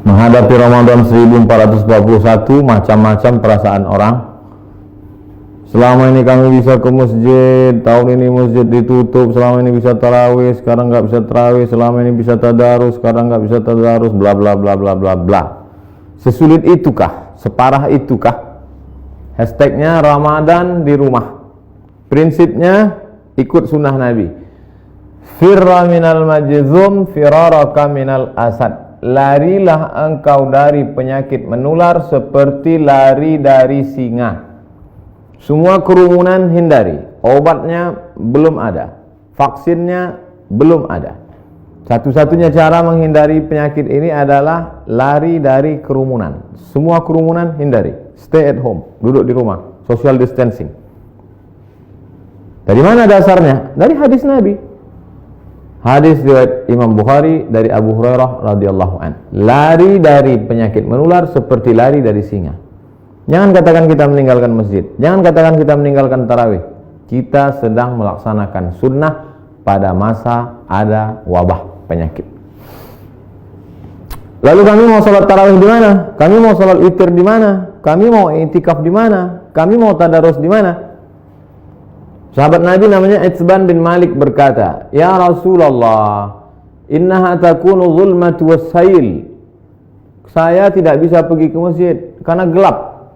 Menghadapi Ramadan 1441, macam-macam perasaan orang. Selama ini kami bisa ke masjid, tahun ini masjid ditutup. Selama ini bisa tarawih, sekarang nggak bisa tarawih. Selama ini bisa tadarus, sekarang nggak bisa tadarus. Bla bla bla bla bla bla. Sesulit itukah? Separah itukah? Hashtagnya Ramadan di rumah. Prinsipnya ikut sunnah Nabi. Firra minal majzum firaraka minal asad. Larilah engkau dari penyakit menular seperti lari dari singa. Semua kerumunan hindari. Obatnya belum ada, vaksinnya belum ada. Satu-satunya cara menghindari penyakit ini adalah lari dari kerumunan. Semua kerumunan hindari. Stay at home, duduk di rumah, social distancing. Dari mana dasarnya? Dari hadis Nabi. Hadis riwayat Imam Bukhari dari Abu Hurairah radhiyallahu an. Lari dari penyakit menular seperti lari dari singa. Jangan katakan kita meninggalkan masjid. Jangan katakan kita meninggalkan tarawih. Kita sedang melaksanakan sunnah pada masa ada wabah penyakit. Lalu kami mau sholat tarawih di mana? Kami mau sholat witir di mana? Kami mau i'tikaf di mana? Kami mau tadarus di mana? Sahabat Nabi namanya Itsban bin Malik berkata, "Ya Rasulullah, innaha takunu zulmatu wassail." Saya tidak bisa pergi ke masjid karena gelap.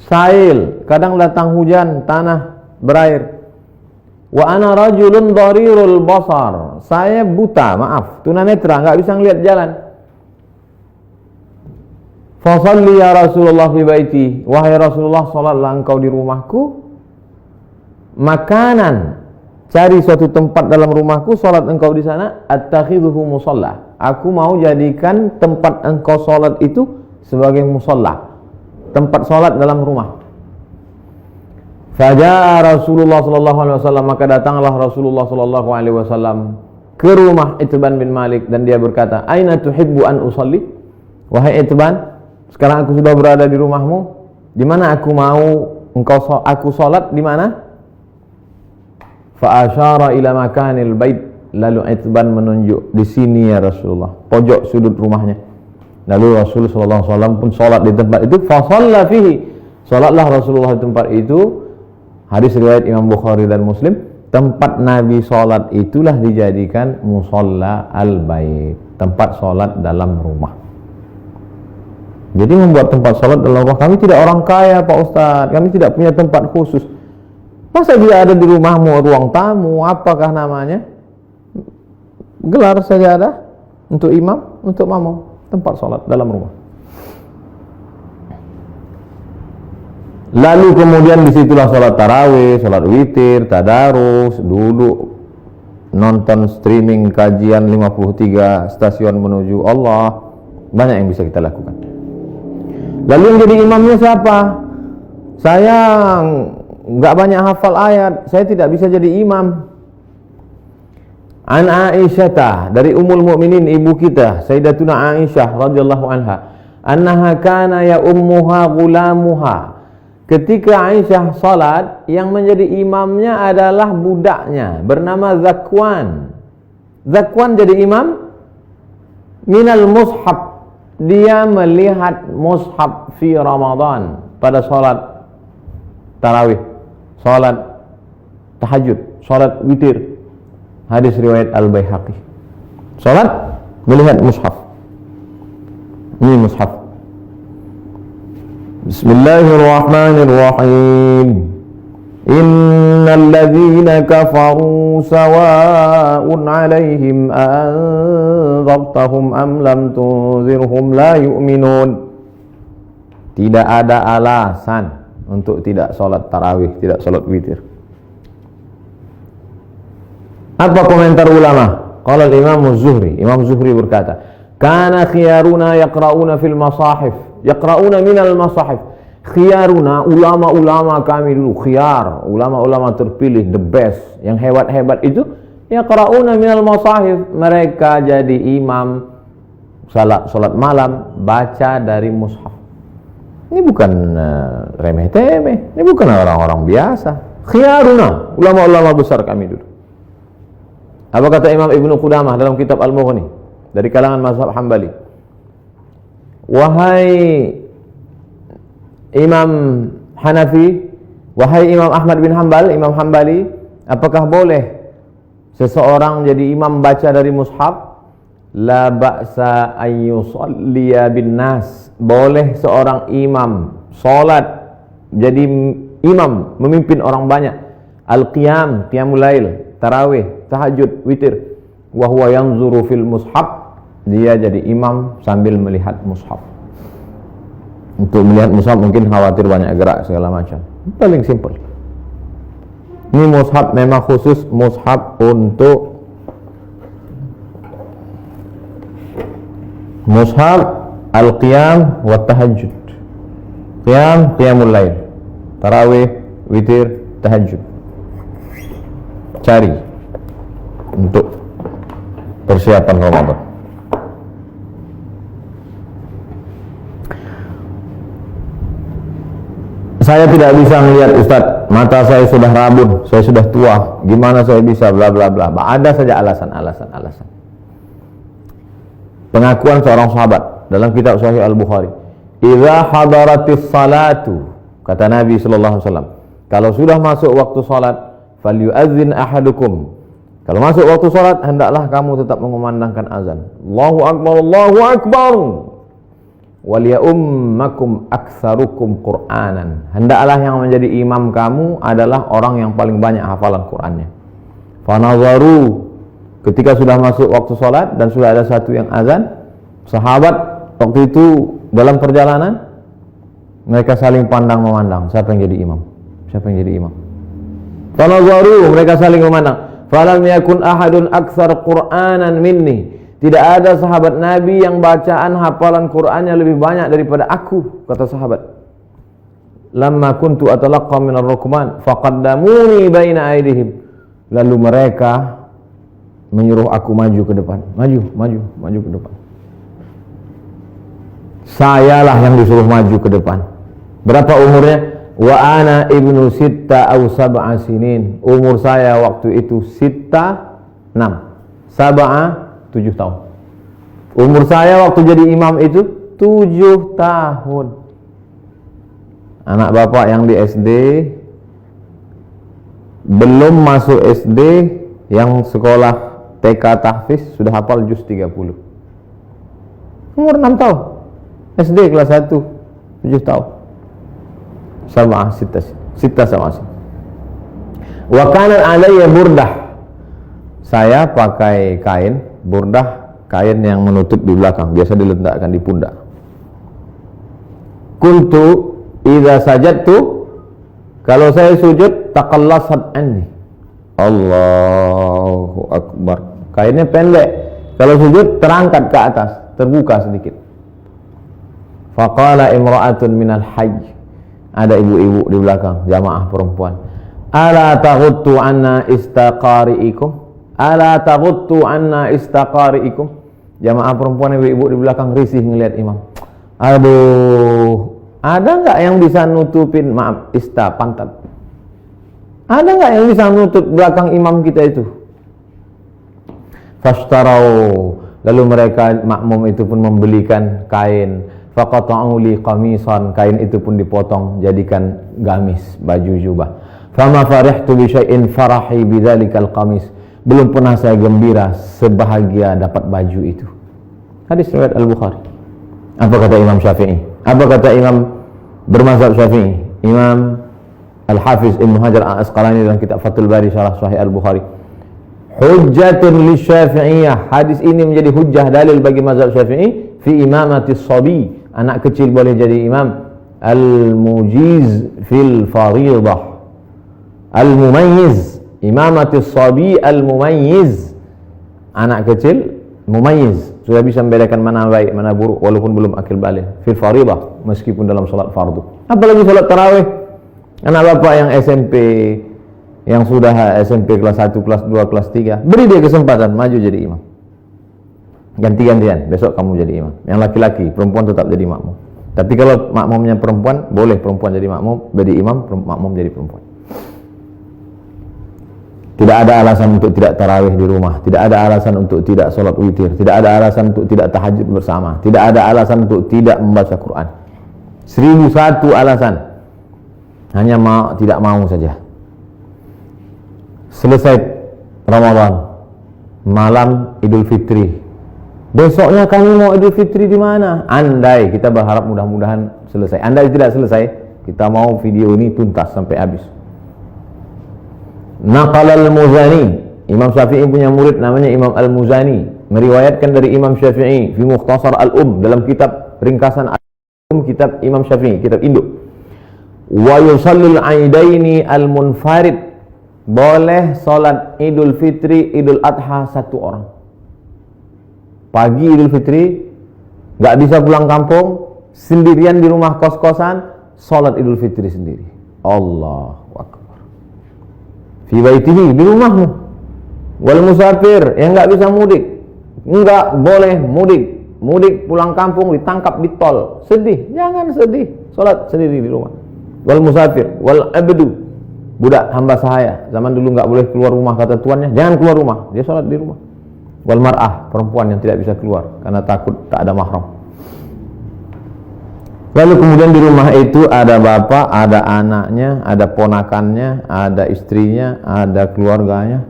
Sail, kadang datang hujan, tanah berair. Wa ana rajulun dharirul basar. Saya buta, maaf, tunanetra, enggak bisa ngelihat jalan. Fa shalli ya Rasulullah fi baiti. Wahai Rasulullah, salatlah engkau di rumahku. Makanan, cari suatu tempat dalam rumahku, salat engkau di sana. Attakhidhuhu musalla. Aku mau jadikan tempat engkau salat itu sebagai musalla, tempat salat dalam rumah. Faja'a Rasulullah sallallahu alaihi wasallam, maka datanglah Rasulullah sallallahu alaihi wasallam ke rumah Itban bin Malik dan dia berkata, "Aina tuhibbu an usalli?" Wahai Itban, sekarang aku sudah berada di rumahmu. Di mana aku mau aku salat di mana? Fa asyara ila makanil bait. Lalu Itban menunjuk, di sini ya Rasulullah, pojok sudut rumahnya. Lalu Rasulullah sallallahu alaihi wasallam pun salat di tempat itu. Fa shalla fihi. Salatlah Rasulullah di tempat itu. Hadis riwayat Imam Bukhari dan Muslim. Tempat Nabi salat itulah dijadikan musalla al-bait, tempat salat dalam rumah. Jadi membuat tempat salat dalam rumah. Kami tidak orang kaya Pak Ustaz, kami tidak punya tempat khusus. Masa dia ada di rumahmu, ruang tamu, apakah namanya? Gelar sajadah untuk imam, untuk makmum, tempat salat dalam rumah. Lalu kemudian disitulah salat tarawih, salat witir, tadarus, duduk nonton streaming kajian 53 stasiun menuju Allah. Banyak yang bisa kita lakukan. Lalu yang jadi imamnya siapa? Saya enggak banyak hafal ayat, saya tidak bisa jadi imam. An Aisyah, dari Ummul Mukminin, ibu kita Sayyidatuna Aisyah radhiyallahu anha, annaha kana ya ummuha gulamuha. Ketika Aisyah salat, yang menjadi imamnya adalah budaknya bernama Zakwan. Zakwan jadi imam minal mushaf. Dia melihat mushaf fi Ramadan pada salat tarawih, salat tahajud, salat witir. Hadis riwayat Al-Baihaqi. Salat melihat mushaf. Ini mushaf. Bismillahirrahmanirrahim. Innal ladzina kafaru sawa'un 'alaihim anzartahum am lam tunzirhum la yu'minun. Tidak ada alasan untuk tidak salat tarawih, tidak salat witir. Apa komentar ulama? Qala al-Imam Az-Zuhri. Imam Zuhri berkata, "Kana khiyaruna yaqra'una fil masahif." Yaqra'una minal masahif. Khiyaruna, ulama-ulama kami dulu, khiyar, ulama-ulama terpilih, the best, yang hebat-hebat itu, yaqra'una minal masahif. Mereka jadi imam salat malam, baca dari mushaf. Ini bukan remeh-temeh, ini bukan orang-orang biasa. Khiyaruna, ulama-ulama besar kami dulu. Apa kata Imam Ibnu Qudamah dalam kitab Al-Mughni dari kalangan mazhab Hambali? wahai Imam Hanafi, wahai Imam Ahmad bin Hanbal, Imam Hanbali, apakah boleh seseorang jadi imam baca dari mushaf? La ba'sa an yusalliya bin nas. Boleh seorang imam salat jadi imam memimpin orang banyak. Al-qiyam, qiyamul lail, tarawih, tahajud, witir. Wa huwa yanzuru fil mushaf. Dia jadi imam sambil melihat mushaf. Untuk melihat mushaf mungkin khawatir banyak gerak segala macam. Paling simple. Ini mushaf memang khusus mushaf untuk mushaf al-qiyam wa tahajud. Qiyam, qiyamul lail, tarawih, witir, tahajud. Cari untuk persiapan Ramadan. Saya tidak bisa melihat Ustaz, mata saya sudah rabun, saya sudah tua, gimana saya bisa bla bla bla. Ada saja alasan. Pengakuan seorang sahabat dalam kitab Sahih Al-Bukhari, "Idza hadaratis salatu," kata Nabi sallallahu alaihi wasallam, kalau sudah masuk waktu salat, falyu'adzin ahadukum. Kalau masuk waktu salat, hendaklah kamu tetap mengumandangkan azan. Allahu akbar, Allahu akbar. Waliyummakum aktsarukum Qur'anan. Hendaklah yang menjadi imam kamu adalah orang yang paling banyak hafalan Qur'annya. Fanazaru, ketika sudah masuk waktu salat dan sudah ada satu yang azan, sahabat waktu itu dalam perjalanan mereka saling pandang memandang, siapa yang jadi imam? Siapa yang jadi imam? Fanazaru, mereka saling memandang. Falam yakun ahadun aktsar Qur'anan minni. Tidak ada sahabat Nabi yang bacaan hafalan Qur'annya lebih banyak daripada aku, kata sahabat. Lamma kuntu atalaqqa minar rukman faqaddamuni baina aydihim. Lalu mereka menyuruh aku maju ke depan. Maju ke depan. Sayalah yang disuruh maju ke depan. Berapa umurnya? Wa ana ibnu sitta aw sab'a sinin. Umur saya waktu itu sitta 6. Sab'a 7 tahun. Umur saya waktu jadi imam itu 7 tahun. Anak bapak yang di SD, belum masuk SD, yang sekolah TK tahfiz sudah hafal juz 30. Umur 6 tahun. SD kelas 1 7 tahun. Sab'ah sitta sama. Wa kana alayya burdah. Saya pakai kain burdah, kain yang menutup di belakang, biasa diletakkan di pundak. Kuntu idza sajadtu, kalau saya sujud, taqallasat anni. Allahu akbar. Kainnya pendek, kalau sujud terangkat ke atas, terbuka sedikit. Faqala imra'atun minal hajj, ada ibu-ibu di belakang, jamaah perempuan. Ala taghuttu anna istaqari'ikum, ala taghuttu anna istaqari'ikum. Jamaah perempuan ibu-ibu di belakang risih ngelihat imam. Aduh, ada enggak yang bisa nutupin, maaf, pantat? Ada enggak yang bisa nutup belakang imam kita itu? Fashtarau, lalu mereka makmum itu pun membelikan kain. Faqata'u li qamisan, kain itu pun dipotong jadikan gamis, baju jubah. Fama farihtu bi syai'in farahi bidzalikal qamis. Belum pernah saya gembira sebahagia dapat baju itu. Hadis riwayat Al-Bukhari. Apa kata Imam Syafi'i? Apa kata Imam bermazhab Syafi'i? Imam Al-Hafiz Ibnu Hajar Al-Asqalani dalam kitab Fathul Bari Syarah Sahih Al-Bukhari. Hujjatun li Syafi'iyah. Hadis ini menjadi hujjah, dalil bagi mazhab Syafi'i fi imamati shabi. Anak kecil boleh jadi imam. Al-mujiz fil fariḍah. Al-mumayyiz, imamati shabi al-mumayyiz. Anak kecil mumayyiz, sudah bisa membedakan mana baik mana buruk walaupun belum akil balik. Fil fariḍah, meskipun dalam salat fardu. Apalagi salat tarawih. Anak bapak yang SMP, yang sudah SMP kelas 1, kelas 2, kelas 3, beri dia kesempatan maju jadi imam. Ganti-gantian, besok kamu jadi imam. Yang laki-laki, perempuan tetap jadi makmum. Tapi kalau makmumnya perempuan, boleh perempuan jadi makmum, jadi imam, makmum jadi perempuan. Tidak ada alasan untuk tidak tarawih di rumah, tidak ada alasan untuk tidak sholat witir, tidak ada alasan untuk tidak tahajud bersama, tidak ada alasan untuk tidak membaca Quran. 1001 alasan. Hanya tidak mau saja. Selesai Ramadan, malam Idul Fitri. Besoknya kami mau Idul Fitri di mana? Andai, kita berharap mudah-mudahan selesai. Andai tidak selesai, kita mau video ini tuntas sampai habis. Naqal al-Muzani, Imam Syafi'i punya murid namanya Imam al-Muzani, meriwayatkan dari Imam Syafi'i fi Mukhtasar al-Um, dalam kitab ringkasan al-Um, kitab Imam Syafi'i, kitab induk. Wa yusallil aidaini al-munfarid, boleh salat Idul Fitri, Idul Adha satu orang. Pagi Idul Fitri nggak bisa pulang kampung, sendirian di rumah kos-kosan, salat Idul Fitri sendiri. Allahu Akbar. Fi baitihi, di rumahmu. Wal musafir, yang nggak bisa mudik, nggak boleh mudik. Mudik pulang kampung ditangkap di tol, sedih, jangan sedih, salat sendiri di rumah. Wal musafir, wal abdu, budak hamba sahaya, zaman dulu nggak boleh keluar rumah kata tuannya, jangan keluar rumah, dia salat di rumah. Wal mar'ah, perempuan yang tidak bisa keluar karena takut tak ada mahram. Lalu kemudian di rumah itu ada bapak, ada anaknya, ada ponakannya, ada istrinya, ada keluarganya.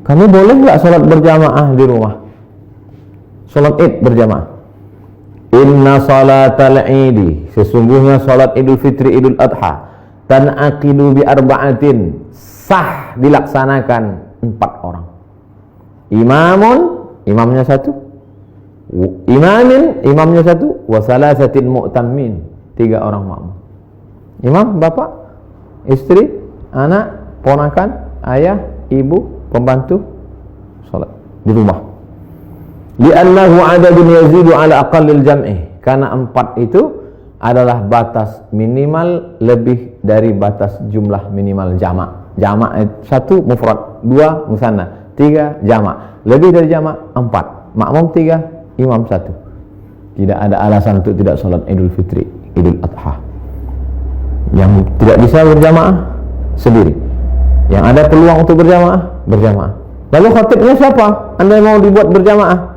Kamu boleh nggak sholat berjamaah di rumah? Sholat Id berjamaah. Inna sholatal idi, sesungguhnya sholat Idul Fitri, Idul Adha, tan'aqidu bi arba'atin, sah dilaksanakan 4 orang. Imamun, imamnya 1. Imamin, imamnya 1. Wa salasatin mu'tammin, 3 orang makmum. Imam, bapak, istri, anak, ponakan, ayah, ibu, pembantu, salat di rumah. Li'annahu adadun yazidu ala aqallil jam'i, karena 4 itu adalah batas minimal lebih dari batas jumlah minimal jamak. Jamak 1 mufrad, 2 musanna, 3 jamak. Lebih dari jamak 4, makmum 3, imam 1. Tidak ada alasan untuk tidak sholat Idul Fitri, Idul Adha. Yang tidak bisa berjamaah sendiri, yang ada peluang untuk berjamaah, berjamaah. Lalu khatibnya siapa? Anda mau dibuat berjamaah?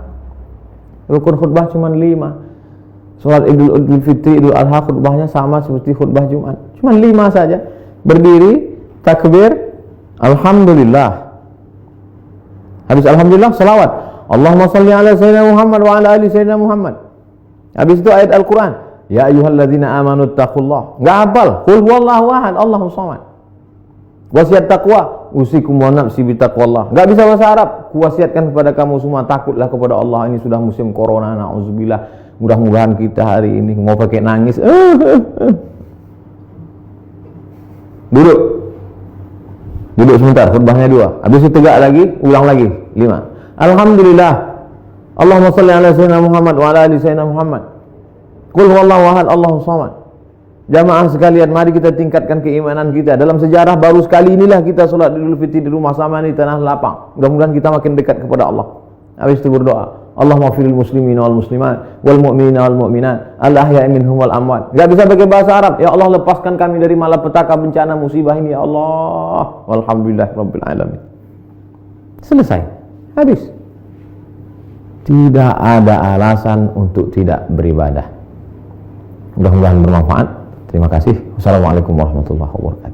Rukun khutbah cuma 5. Sholat Idul Fitri, Idul Adha khutbahnya sama seperti khutbah Jumat, cuma 5 saja. Berdiri, takbir, alhamdulillah. Habis alhamdulillah, salawat. Allahumma salli ala sayyidina Muhammad wa ala ali sayyidina Muhammad. Habis itu ayat Al-Quran, ya ayyuhalladzina amanu taqullah. Enggak hafal, qul huwallahu ahad, Allahus samad. Wasiat takwa, usikum wa nafsi bi taqwallah. Enggak bisa bahasa Arab, kuwasiatkan kepada kamu semua takutlah kepada Allah. Ini sudah musim corona, nauzubillah. Mudah-mudahan kita hari ini mau pakai nangis. Duduk sebentar, khutbahnya 2. Habis itu tegak lagi, ulang lagi 5. Alhamdulillah. Allahumma salli ala sayyidina Muhammad wa ala ali sayyidina Muhammad. Qul huwallahu ahad, Allahus samad. Jamaah sekalian, mari kita tingkatkan keimanan kita. Dalam sejarah baru sekali inilah kita salat Idul Fitri di rumah sama di tanah lapang. Mudah-mudahan kita makin dekat kepada Allah. Habis itu berdoa, Allahumma firil muslimin wal muslimat wal mu'minina wal mu'minat al ahya'i minhum wal amwat. Enggak bisa pakai bahasa Arab. Ya Allah, lepaskan kami dari malapetaka bencana musibah ini ya Allah. Walhamdulillahirabbil alamin. Selesai. Habis. Tidak ada alasan untuk tidak beribadah. Mudah-mudahan bermanfaat. Terima kasih. Wassalamualaikum warahmatullahi wabarakatuh.